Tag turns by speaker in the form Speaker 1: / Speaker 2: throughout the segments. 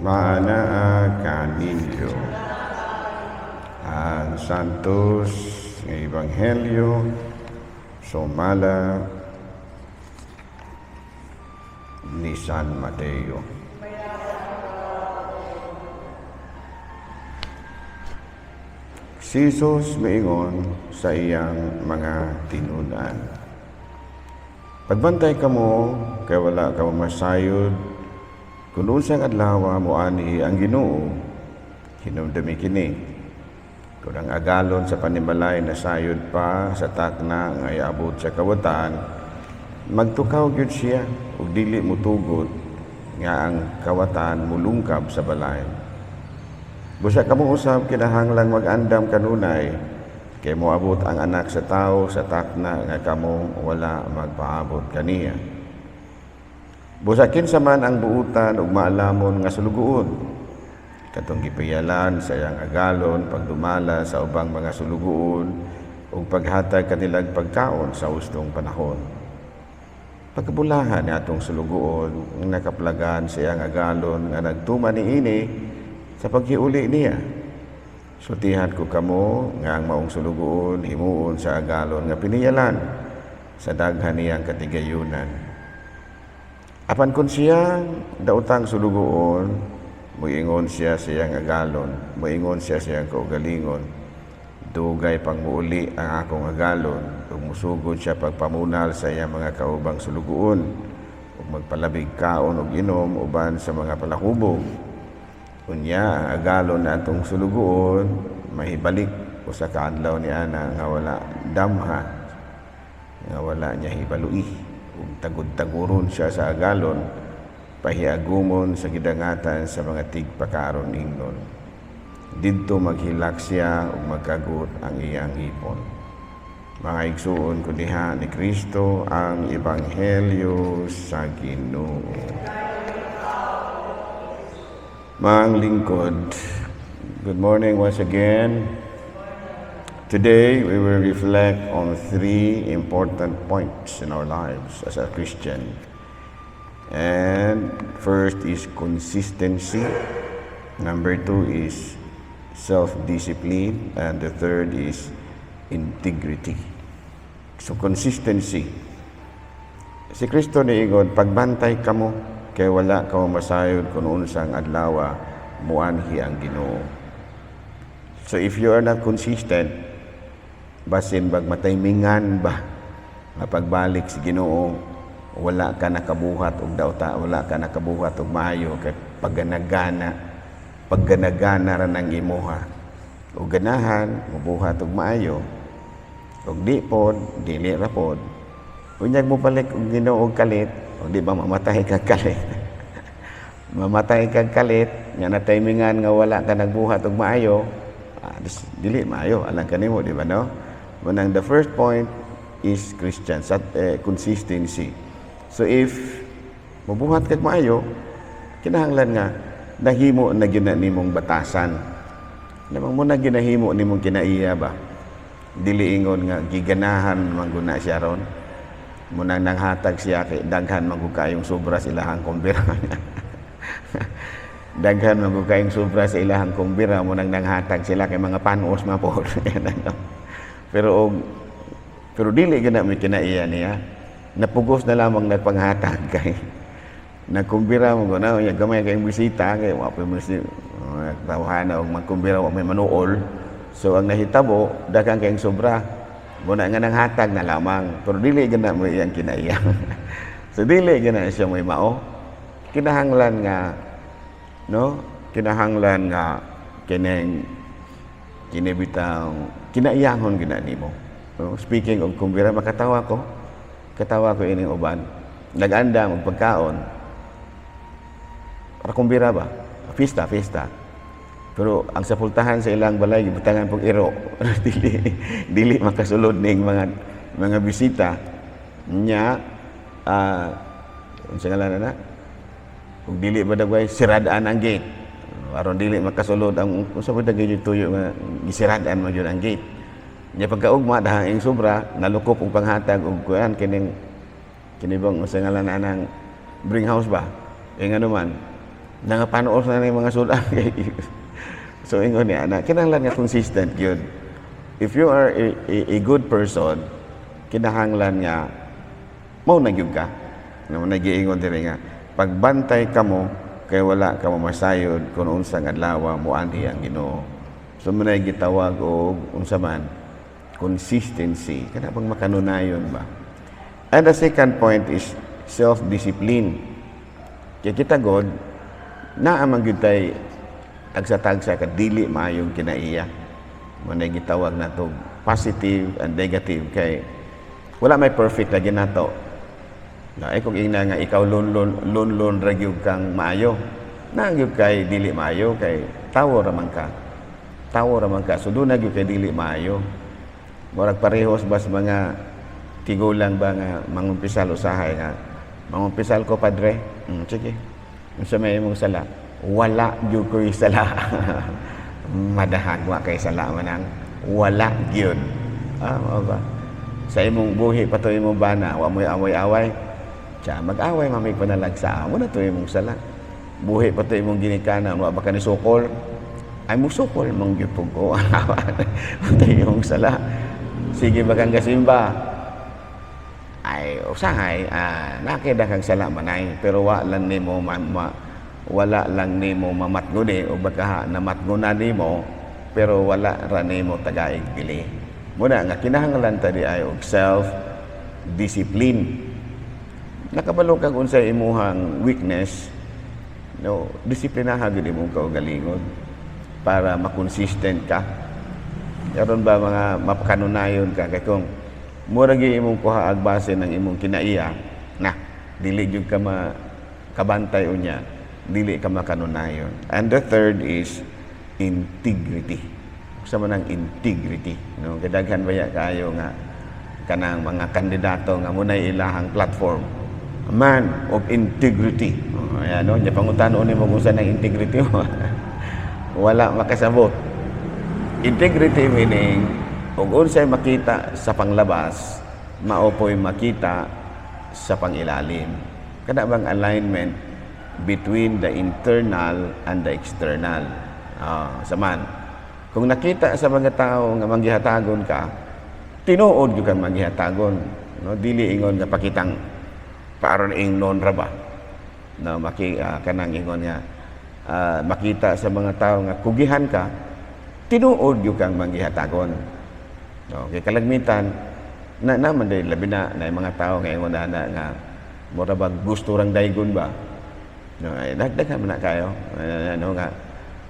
Speaker 1: maanaa kaninyo ang santos nga Ebanghelyo sumala ni San Mateo. Si Jesus maingon sa iyang mga tinunan, pagbantay kamo kay wala ka masayod, kung unsang adlaw mo ani ang Ginoo, hinumdumi kini. Kung ang agalon sa panimalay na sayod pa sa takna nga iabot sa kawatan, magtukaw gyud siya ug dili mutugot nga ang kawatan mulungkab sa balay. Busa kamo usab kinahanglang mag-andam kanunay kay moabot ang anak sa tao sa takna nga kamo wala magpaabot kaniya. Busa kinsa man ang buutan ug maalamon nga sulugoon, katong gipayalan sa iyang agalon pagdumala sa ubang mga sulugoon ug paghatag kanilang pagkaon sa hustong panahon. Pagkabulahan ni atong sulugoon ang nakaplagan sa iyang agalon nga nagtuman niini sa paghiuli niya. Sutihan ko kamo nga ang maong sulugoon himuon sa agalon nga piniyalan sa daghan niyang katigayunan. Apan kun siya daotang sulugoon, moingon siya sa iyang agalon, moingon siya sa iyang kaugalingon, dugay pang muuli ang akong agalon, ug musugod siya pagpamunal sa iyang mga kaubang sulugoon, ug magpalabig kaon ug inom uban sa mga palakubog. Unya ang agalon na atong sulugoon, mahibalik usa ka adlaw ni ana nga wala damha, nga wala niya hibalui. Ug tagud-taguron siya sa agalon, pahiagumon sa gidangatan sa mga tigpakaron ingnon. Didto maghilak siya ug magkagut ang iyang hipon. Mga igsuon ko diha ni Kristo ang Ebanghelyo sa Ginoo. Mga lingkod, good morning once again. Today, we will reflect on 3 important points in our lives as a Christian. And first is consistency. Number 2 is self-discipline. And the third is integrity. So, consistency. Si Kristo niingon, pagbantay kamo, kay wala ka masayod kung unsang adlaw muanhi ang Ginoo. So, if you are not consistent, basin bagmataymingan ba nga pagbalik sa Ginoo wala ka nakabuhat og dawta, wala ka nakabuhat og maayo kay pagganagana ra nang imuha og ganahan mabuhat og maayo og di pod dili ra pod unyag mo balik og Ginoo og kalit og di ba mamatay kag kalit mamatay kag kalit nya na timingan nga wala ka nagbuhat og maayo dili maayo alang kanimo di ba no. Manang the first point is Christian, consistency. So if mabuhat kag maayo, kinahanglan nga nahimo na gyud nimong batasan. Namang mo na ginahimo nimong kinaiya ba? Dili ingon nga giganahan mangguna siya ron. Munang nanghatag siya kay daghan man kayong sobra sa ilahang kumbira. Daghan man kayong sobra sa ilahang kumbira munang nanghatag sila kay mga panos mapod. Pero dili gina mi kinaiya niya. Napugos na lamang nagpanghatag kay nagkumbira mo guna unya gamay kay bisita kay wa pa mo si tawhana og magkumbira wa may manuol. So ang nahitabo daghang kay sobra. Muna nga nanghatag na lamang. Pero dili gina mo iyang kinaiya. So dili gina siya may mao. Kinahanglan nga kinibitang kinaiyahon gina nimo. Speaking of kumbira, katawa ko ining uban. Nag-anda magpagkaon. Para kumbira ba? Fiesta. Pero ang sapultahan sa ilang balay gibutangan pong iro. dili makasulod ning mga bisita nya unsa ngalan na? Kung dili ba dagway siradaan ang gate. Aron dili makasulod ang unsa ba dagay tuyo nga gisirad-an mo jud ang gate. Nya pagkaugma dahang sobra nalukop og panghatag og kuan kini bang unsa ngalan anang bring house ba? Ngano man Nangapanood na yung mga sudan. So, ingon niya, na, kinahanglan nga consistent yun. If you are a good person, kinahanglan nga, mau nagyug ka. Nagiingon din nga, pagbantay ka mo, kay wala ka mamasayod, kung unsang adlaw mo anhi ang Ginoo. So, muna'y gitawag o unsa man, consistency. Kana bang makanunayon ba? And the second point is self-discipline. Kaya kita God, naamang yun tayo agsatagsa ka dili maayong kinaiya. Muna'y gitawag na to positive and negative kay wala may perfect lagi na to. Ay kung ina nga ikaw lon ragyog kang maayo. Nagyog kay dili maayo kay tawo raman ka. Tawo raman ka. So doon nagyog kay dili maayo. Murag parehos bas mga tigulang ba nga mangumpisal usahay nga. Mangumpisal ko padre. Sige. Unsa may imong sala? Wala gyud ko'y sala. Madahag wa kay sala manang wala gyud. Mao ba? Sa imong buhi pa to imong bana, wa mo'y away-away. Tiya mag-away mamay panalagsa mo na to imong sala. Buhi pa to imong ginikanan, wa ba ka ni sukol? Ay mo sukol mong gyud pug ko. Ito imong sala. Sige ba kang gasimba? Ay usahay nakida kang sala manay pero wala lang nimo mamatnguni o baka namatngunan nimo pero wala ra nimo tagaig pili. Muna nga kinahanglan ta di ay og self discipline. Nakabalo kag unsay imuhang weakness, no, disiplinaha gyud imong kaugalingon para makonsistent ka. Karon ba mga mapakanunayon ka kay kung mura gyud imong kuha ag base ng imong kinaiya na dili gyud ka kabantay unya, dili ka makanunayon. And the third is integrity. Sa man ang integrity, no, kadaghan baya kayo nga kanang mga kandidato nga munay ilahang platform, a man of integrity. Ayan, no, nya pangutanon nimo kung saan ang integrity mo. Wala makasabot. Integrity meaning ug unsay makita sa panglabas, maopoy makita sa pangilalim. Kada bang alignment between the internal and the external. Saman. Kung nakita sa mga tao nga manggihatagon ka, tinuod gyud kang manggihatagon, no, dili ingon nga pakitang paaron ingnon ra ba. No, kanang ingon nga makita sa mga tao nga kugihan ka, tinuod gyud kang manggihatagon. No, kay kalagmitan na naman day labi na mga tao nga ingon na nga mura bang gusto rang daygon ba. No, ay dagdagan man na kayo. Ano nga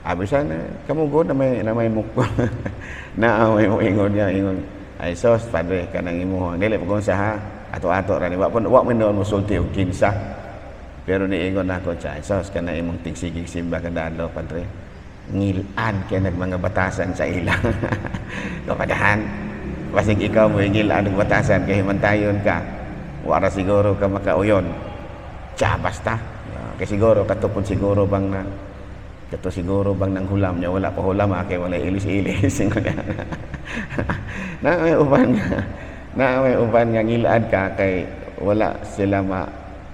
Speaker 1: abisan kamugod na may mukha na may ingon niya ingon ay sos padre kanang imo dili pa kung sa ha ato-ato ra ni wa man noon musulti og kinsa pero niingon nako cha sos kana imong tigsigig simba kadalo padre ngilad kay nag mga batasan sa ilang kapadahan basig ikaw mo ngilad og batasan kay himantayon ka wala siguro ka makauyon cha basta kay siguro katupon siguro bang na kato siguro bang nang hulam niya wala pa hulam kay wala ilis-ilis na may uban nga ngilad ka kay wala sila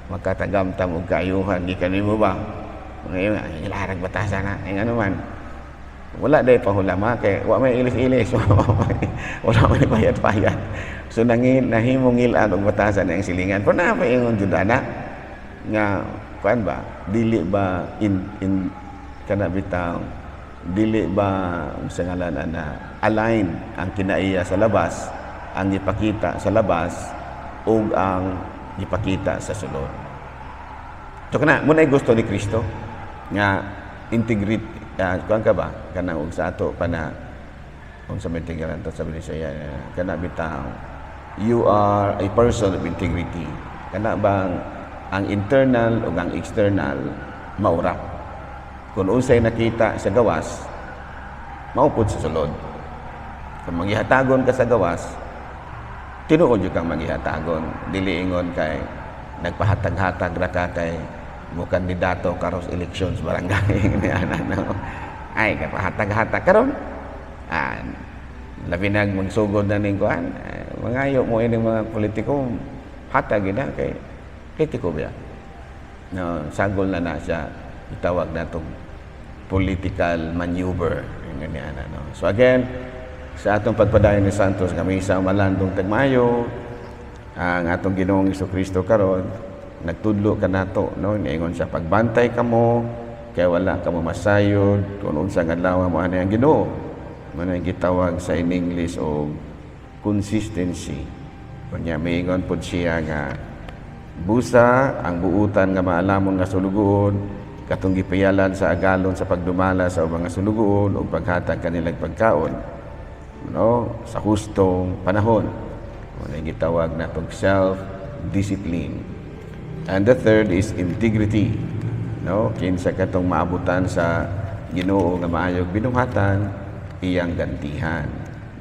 Speaker 1: makatagamtam og kaayuhan di kanimo ba ngayon ilarag batasan na ay ano man wala day pa hulam kay wa may ilis-ilis wala may bayad-bayad so nahimo ngilad og batasan ang silingan pero na pa ingon jud ana nga kuan ba dili ba in kana bitaw dili ba sa ngalan na align ang kinaiya sa labas ang ipakita sa labas ug ang ipakita sa sulod. So kana mo nay gusto ni Kristo nga integrity kuan ka ba kana og sa ato pa na unsa may tingalan to sabi siya kana bitaw you are a person of integrity kana bang ang internal ug ang external maura. Kung unsay nakita sa gawas, maupod sa sulod. Kung maghihatagon ka sa gawas, tinuod yung kang maghihatagon. Dili ingon kay nagpahatag-hatag ra ka kay mo kandidato karos elections barangay. Ay, kapahatag-hatag karon. Labinag magsugod na ning kuan. Mangayo mo ining mga politiko, hatag na kay politiko ba? No, sagol na siya. itawag natong political maneuver ganyan ano. So again, sa atong pagpadayon ni Santos kami sa malandong tagmayo ang atong Ginoong Jesucristo karon nagtudlo ka nato no niingon siya pagbantay kamo kaya wala ka masayod kung unsa nga adlaw mo ani ang Ginoo man ang gitawag sa in English o consistency kunya miingon pud siya nga busa ang buutan nga maalamon nga sulugon katong gipayalan sa agalon sa pagdumala sa ubang nga sulugon ug paghatag kanilang pagkaon no sa hustong panahon ano gitawag natong self discipline. And the third is integrity no kinsa katong maabutan sa Ginoo nga maayog binuhatan iyang gantihan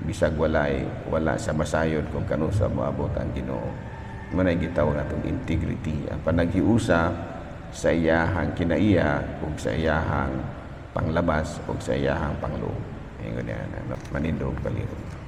Speaker 1: bisag wala sa masayod kung kano sa moabot ang Ginoo man ay gitawag natong integrity ang panaghiusa sa iyahang kinaiya ug sa iyahang panglabas ug sa iyahang pangloob ingon niya manindog palihog.